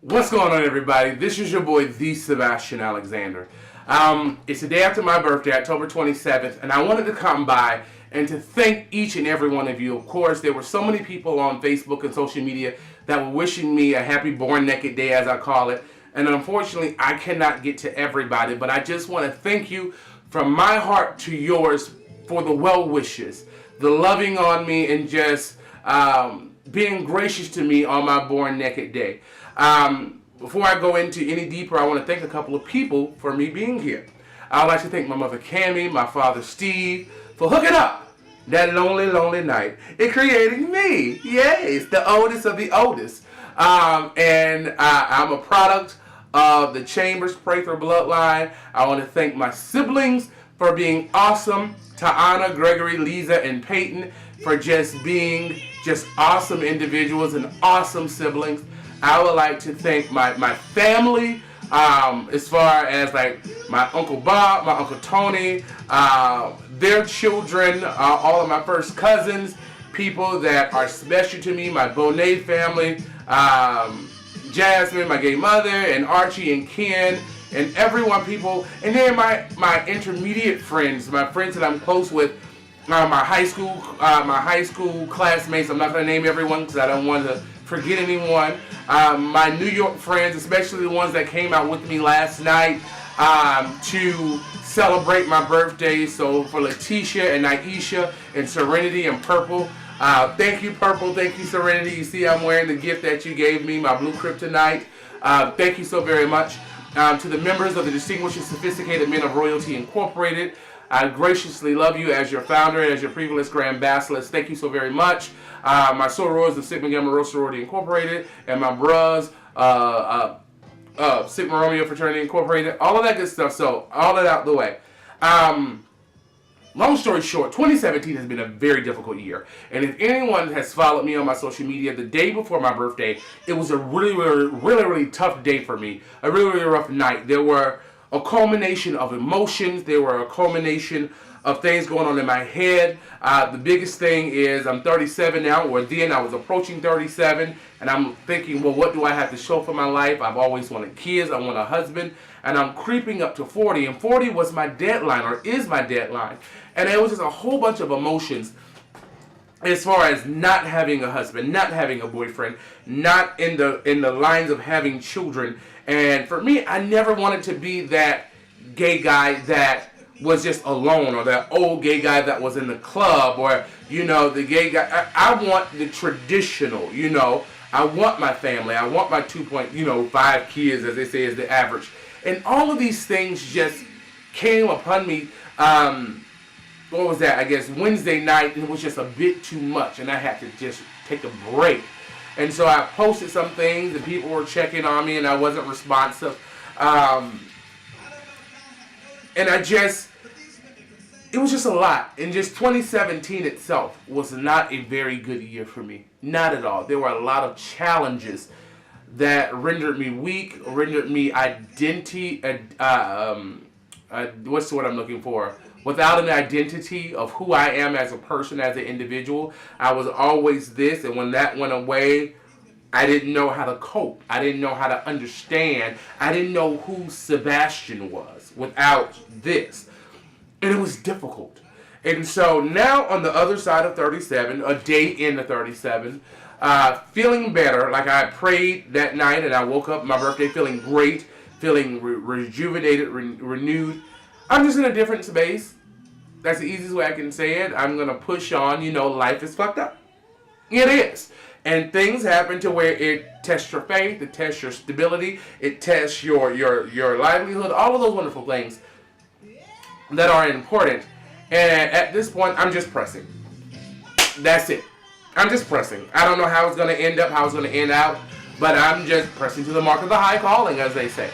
What's going on, everybody? This is your boy, the Sebastian Alexander. It's the day after my birthday, October 27th, and I wanted to come by and to thank each and every one of you. Of course, there were so many people on Facebook and social media that were wishing me a happy Born Naked Day, as I call it, and unfortunately, I cannot get to everybody, but I just want to thank you from my heart to yours for the well wishes, the loving on me, and just being gracious to me on my Born Naked Day. Before I go into any deeper, I want to thank a couple of people for me being here. I would like to thank my mother Cammie, my father Steve, for hooking up that lonely, lonely night and creating me. Yes, the oldest of the oldest. And I'm a product of the Chambers Prather bloodline. I want to thank my siblings for being awesome. Ta'ana, Gregory, Lisa, and Peyton for just being just awesome individuals and awesome siblings. I would like to thank my family, as far as like my Uncle Bob, my Uncle Tony, their children, all of my first cousins, people that are special to me, my Bonet family, Jasmine, my gay mother, and Archie and Ken, and everyone, people, and then my intermediate friends, my friends that I'm close with, my high school classmates. I'm not going to name everyone because I don't want to forget anyone. My New York friends, especially the ones that came out with me last night to celebrate my birthday. So for Letitia and Aisha and Serenity and Purple, thank you, Purple. Thank you, Serenity. You see I'm wearing the gift that you gave me, my blue kryptonite. Thank you so very much. To the members of the Distinguished and Sophisticated Men of Royalty Incorporated, I graciously love you as your founder, as your previous Grand Basilisk. Thank you so very much. My sorors of Sigma Gamma Rho Sorority Incorporated, and my bros, Sigma Romeo Fraternity Incorporated, all of that good stuff. So, all that out the way. Long story short, 2017 has been a very difficult year. And if anyone has followed me on my social media, the day before my birthday, it was a really tough day for me. A really rough night. There were a culmination of emotions. There were a culmination of things going on in my head. The biggest thing is I'm 37 now, or then I was approaching 37, and I'm thinking, well, what do I have to show for my life? I've always wanted kids. I want a husband. And I'm creeping up to 40, and 40 was my deadline, or is my deadline. And it was just a whole bunch of emotions as far as not having a husband, not having a boyfriend, not in the lines of having children. And for me, I never wanted to be that gay guy that was just alone, or that old gay guy that was in the club, or, the gay guy. I want the traditional, I want my family. I want my 2.5 kids, as they say, is the average. And all of these things just came upon me, what was that? I guess Wednesday night, and it was just a bit too much, and I had to just take a break. And so I posted some things, and people were checking on me, and I wasn't responsive. And it was just a lot. And just 2017 itself was not a very good year for me. Not at all. There were a lot of challenges that rendered me weak, rendered me identity, what's the word I'm looking for? Without an identity of who I am as a person, as an individual. I was always this, and when that went away, I didn't know how to cope. I didn't know how to understand. I didn't know who Sebastian was without this. And it was difficult. And so now on the other side of 37, a day into 37, feeling better, like I prayed that night and I woke up my birthday feeling great, feeling rejuvenated, renewed. I'm just in a different space. That's the easiest way I can say it. I'm going to push on. Life is fucked up. It is. And things happen to where it tests your faith, it tests your stability, it tests your livelihood, all of those wonderful things that are important. And at this point, I'm just pressing. That's it. I'm just pressing. I don't know how it's going to end up, how it's going to end out, but I'm just pressing to the mark of the high calling, as they say.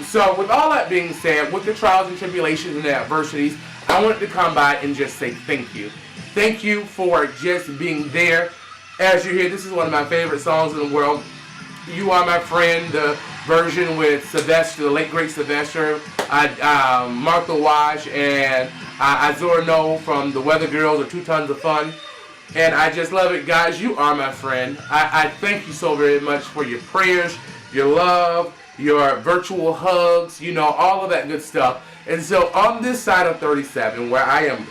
So with all that being said, with the trials and tribulations and the adversities, I wanted to come by and just say thank you. Thank you for just being there. As you hear, this is one of my favorite songs in the world. You Are My Friend, the version with Sylvester, the late great Sylvester, Martha Wash, and Azura No from the Weather Girls, or 2 Tons of Fun. And I just love it, guys. You are my friend. I thank you so very much for your prayers, your love, your virtual hugs, you know, all of that good stuff. And so on this side of 37, where I am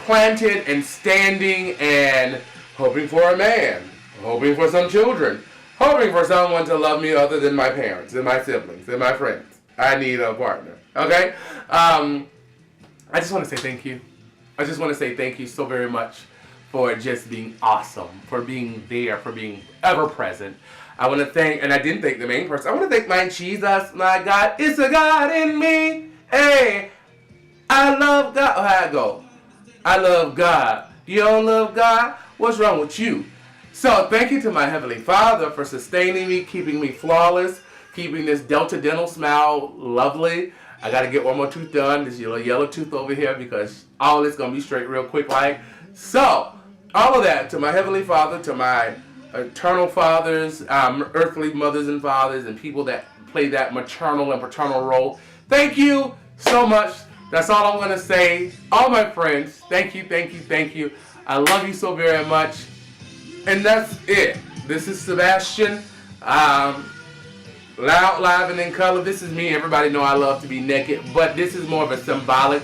planted and standing and hoping for a man, hoping for some children, hoping for someone to love me other than my parents and my siblings and my friends. I need a partner. Okay? I just want to say thank you. I just want to say thank you so very much for just being awesome, for being there, for being ever present. I want to thank, and I didn't thank the main person, I want to thank my Jesus, my God. It's a God in me. Hey, I love God. Oh, how I go? I love God. You don't love God? What's wrong with you? So thank you to my Heavenly Father for sustaining me, keeping me flawless, keeping this Delta Dental smile lovely. I got to get one more tooth done, this yellow tooth over here, because all this going to be straight real quick like. So, all of that to my Heavenly Father, to my eternal fathers, earthly mothers and fathers, and people that play that maternal and paternal role. Thank you so much. That's all I'm going to say. All my friends, thank you, thank you, thank you. I love you so very much. And that's it. This is Sebastian. Loud, live, and in color. This is me. Everybody know I love to be naked, but this is more of a symbolic,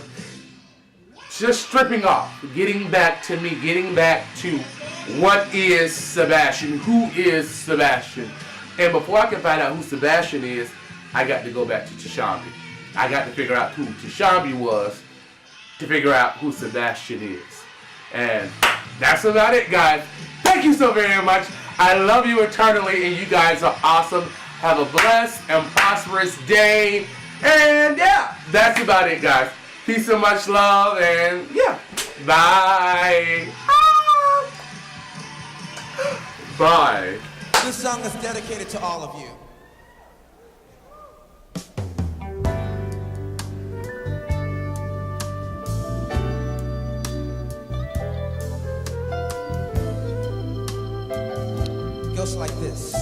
just stripping off, getting back to me, getting back to what is Sebastian, who is Sebastian. And before I can find out who Sebastian is, I got to go back to Tashambi. I got to figure out who Tashambi was to figure out who Sebastian is. And that's about it, guys. Thank you so very much. I love you eternally, and you guys are awesome. Have a blessed and prosperous day. And yeah, that's about it, guys. Peace and much love. And yeah, bye. Bye. This song is dedicated to all of you. It goes like this.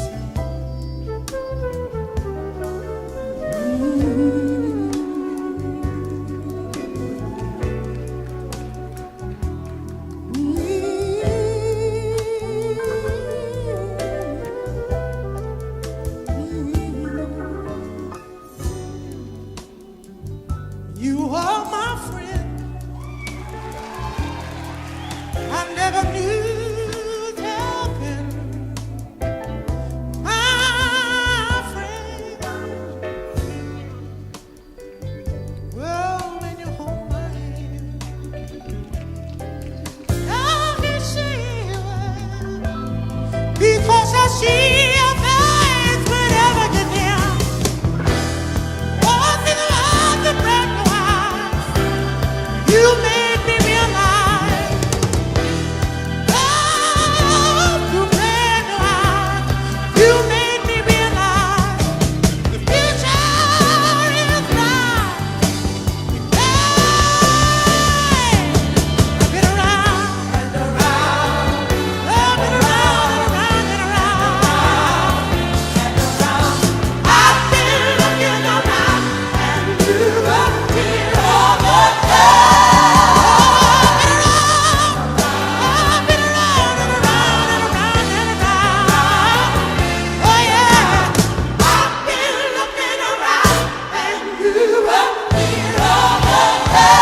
You are my friend. I never knew there'd been my friend. Well, when you hold my hand, I can see it because I see your face whenever you're near. Walking around the brand new house, you made me realize, oh, you brand new house, you made me realize the future is bright. Hey, I've been around and around, I've been around and around and around and around. I've been looking around and you appear all the time. I've been around and around and around and around. Oh yeah, I've been looking around and you appear all the time.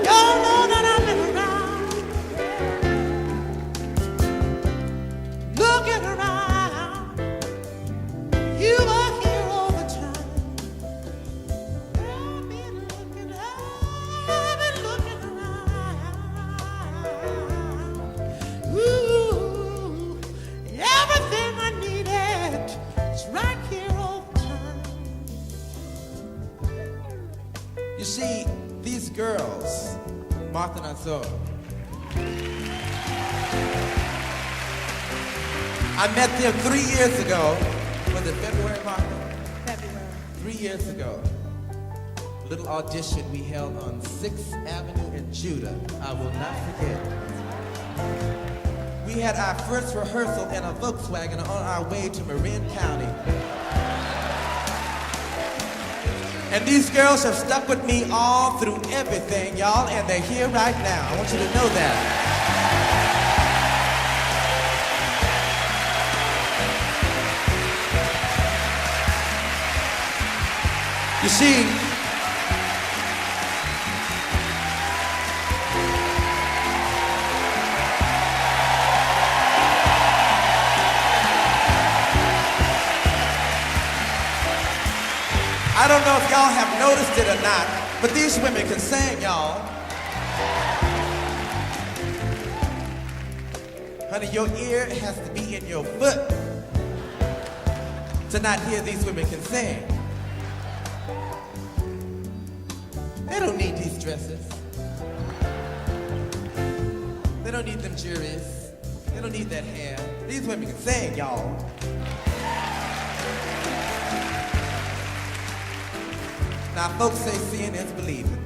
Y'all know that I've been around, looking around. You are here all the time. I've been looking around. Ooh, everything I needed is right here all the time. You see, these girls, Martha and Zoe, I met them 3 years ago. Was it February, Martha? February. 3 years ago. Little audition we held on 6th Avenue in Judah. I will not forget. We had our first rehearsal in a Volkswagen on our way to Marin County. And these girls have stuck with me all through everything, y'all, and they're here right now. I want you to know that. You see, I don't know if y'all have noticed it or not, but these women can sing, y'all. Honey, your ear has to be in your foot to not hear these women can sing. They don't need these dresses. They don't need them juries. They don't need that hair. These women can sing, y'all. Now, folks say seeing is believing,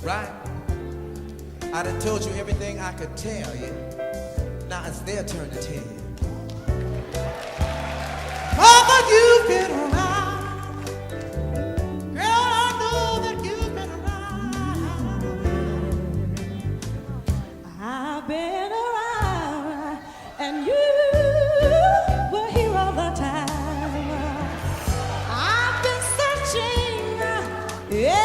right? I done told you everything I could tell you. Now it's their turn to tell you. Mama, you've been around. Girl, I know that you've been around. I've been around, and you were here all the time. I've been searching. Yeah.